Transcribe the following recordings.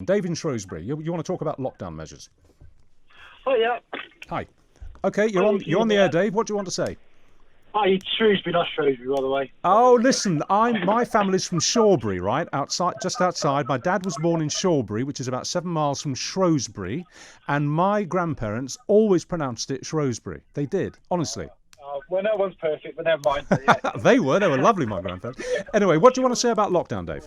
Dave in Shrewsbury, you want to talk about lockdown measures? Oh yeah. Hi. Okay, you're on the air, Dave. What do you want to say? Hi, it's Shrewsbury, not Shrewsbury, by the way. Oh, listen, my family's from Shawbury, right? Just outside. My dad was born in Shawbury, which is about 7 miles from Shrewsbury, and my grandparents always pronounced it Shrewsbury. They did, honestly. Well, no one's perfect, but never mind. But yeah. They were lovely, my grandparents. Anyway, what do you want to say about lockdown, Dave?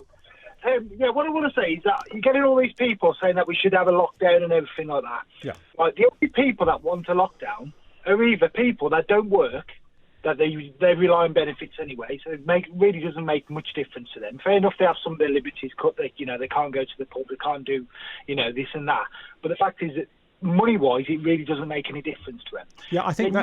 What I want to say is that you're getting all these people saying that we should have a lockdown and everything like that. Yeah. Like, the only people that want a lockdown are either people that don't work, that they rely on benefits anyway, so it really doesn't make much difference to them. Fair enough, they have some of their liberties cut. They can't go to the pub, they can't do, this and that. But the fact is that money-wise, it really doesn't make any difference to them. Yeah, I think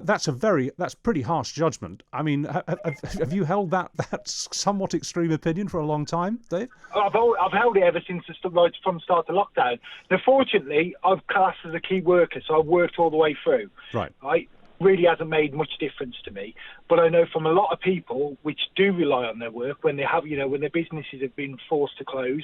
that's pretty harsh judgment. I mean, have you held that somewhat extreme opinion for a long time, Dave? I've held it ever since from the start of lockdown. Now, fortunately, I've classed as a key worker, so I've worked all the way through. Right. Really hasn't made much difference to me, but I know from a lot of people which do rely on their work when they have, when their businesses have been forced to close.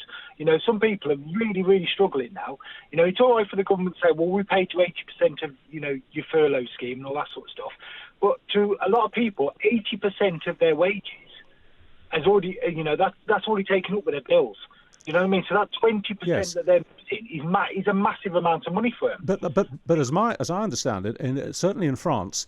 Some people are really, really struggling now. It's all right for the government to say, well, we pay to 80% of, your furlough scheme and all that sort of stuff. But to a lot of people, 80% of their wages has already, that's already taken up with their bills. You know what I mean? So that 20% that they're missing is a massive amount of money for them. But as I understand it, certainly in France,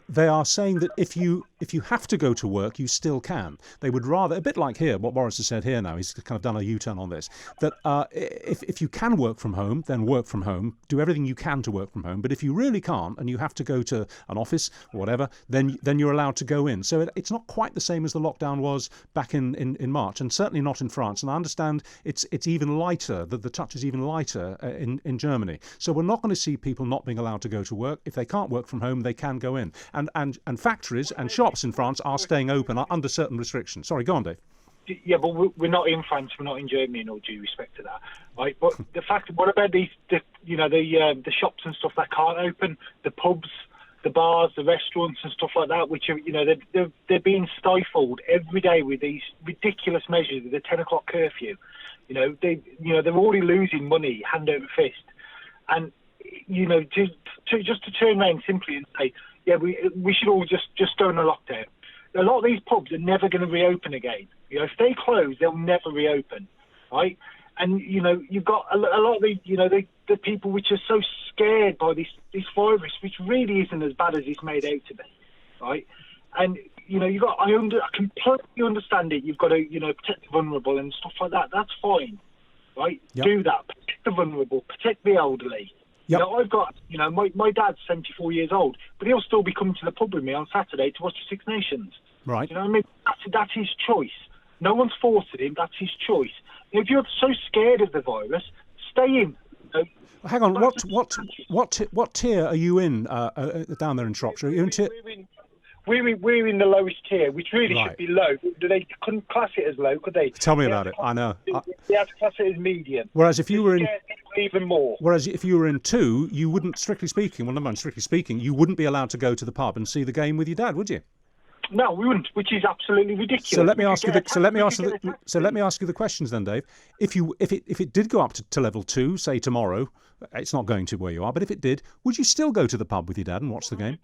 they are saying that if you have to go to work, you still can. They would rather, a bit like here, what Boris has said here now, he's kind of done a U-turn on this, that if you can work from home, then work from home, do everything you can to work from home. But if you really can't and you have to go to an office or whatever, then you're allowed to go in. So it's not quite the same as the lockdown was back in March, and certainly not in France. And I understand it's even lighter, that the touch is even lighter in Germany. So we're not going to see people not being allowed to go to work. If they can't work from home, they can go in. And factories and shops in France are staying open under certain restrictions. Sorry, go on, Dave. Yeah, but we're not in France. We're not in Germany, in all due respect to that, right? But the fact, what about the shops and stuff that can't open, the pubs, the bars, the restaurants and stuff like that, which are, they're being stifled every day with these ridiculous measures, the 10 o'clock curfew. They're already losing money hand over fist, and to turn around simply and say, yeah, we should all just go in a lockdown. A lot of these pubs are never going to reopen again. If they close, they'll never reopen, right? And you've got a lot of the people which are so scared by this virus, which really isn't as bad as it's made out to be, right? And I completely understand it. You've got to protect the vulnerable and stuff like that. That's fine, right? Yep. Do that. Protect the vulnerable. Protect the elderly. Yep. I've got my dad's 74 years old, but he'll still be coming to the pub with me on Saturday to watch the Six Nations. Right. You know what I mean? That's his choice. No one's forcing him. That's his choice. If you're so scared of the virus, stay in. Hang on. What tier are you in down there in Shropshire? Are you in tier? We're in the lowest tier, which really Right. should be low. They couldn't class it as low, could they? Tell me about it. I know. They had to class it as medium. Whereas if you were in even more. Whereas if you were in 2, you wouldn't, strictly speaking, you wouldn't be allowed to go to the pub and see the game with your dad, would you? No, we wouldn't, which is absolutely ridiculous. So let me ask you the questions then, Dave. If it did go up to level 2, say tomorrow, it's not going to where you are, but if it did, would you still go to the pub with your dad and watch the game?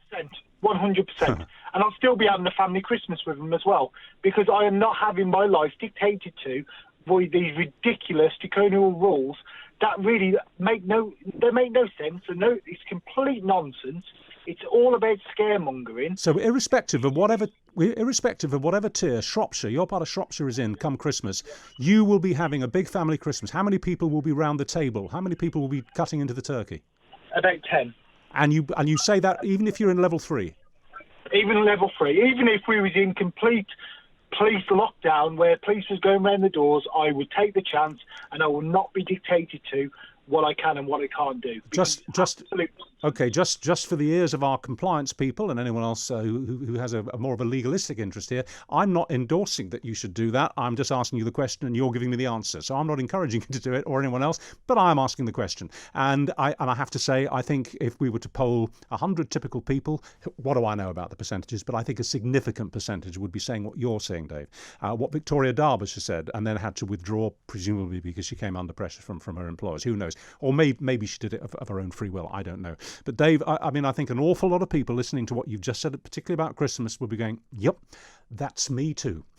100%. And I'll still be having a family Christmas with him as well, because I am not having my life dictated to by these ridiculous draconian rules that really make no sense, and it's complete nonsense. It's all about scaremongering. So irrespective of whatever tier Shropshire, your part of Shropshire is in come Christmas, you will be having a big family Christmas. How many people will be round the table? How many people will be cutting into the turkey? About 10. And you say that even if you're in level 3? Even level 3. Even if we was in complete police lockdown where police was going around the doors, I would take the chance and I will not be dictated to what I can and what I can't do. Just Okay, just for the ears of our compliance people and anyone else who has a more of a legalistic interest here, I'm not endorsing that you should do that. I'm just asking you the question and you're giving me the answer. So I'm not encouraging you to do it or anyone else, but I am asking the question. And I have to say, I think if we were to poll 100 typical people, what do I know about the percentages? But I think a significant percentage would be saying what you're saying, Dave. What Victoria Derbyshire said, and then had to withdraw, presumably because she came under pressure from her employers. Who knows? Or maybe she did it of her own free will. I don't know. But Dave, I mean, I think an awful lot of people listening to what you've just said, particularly about Christmas, will be going, yep, that's me too.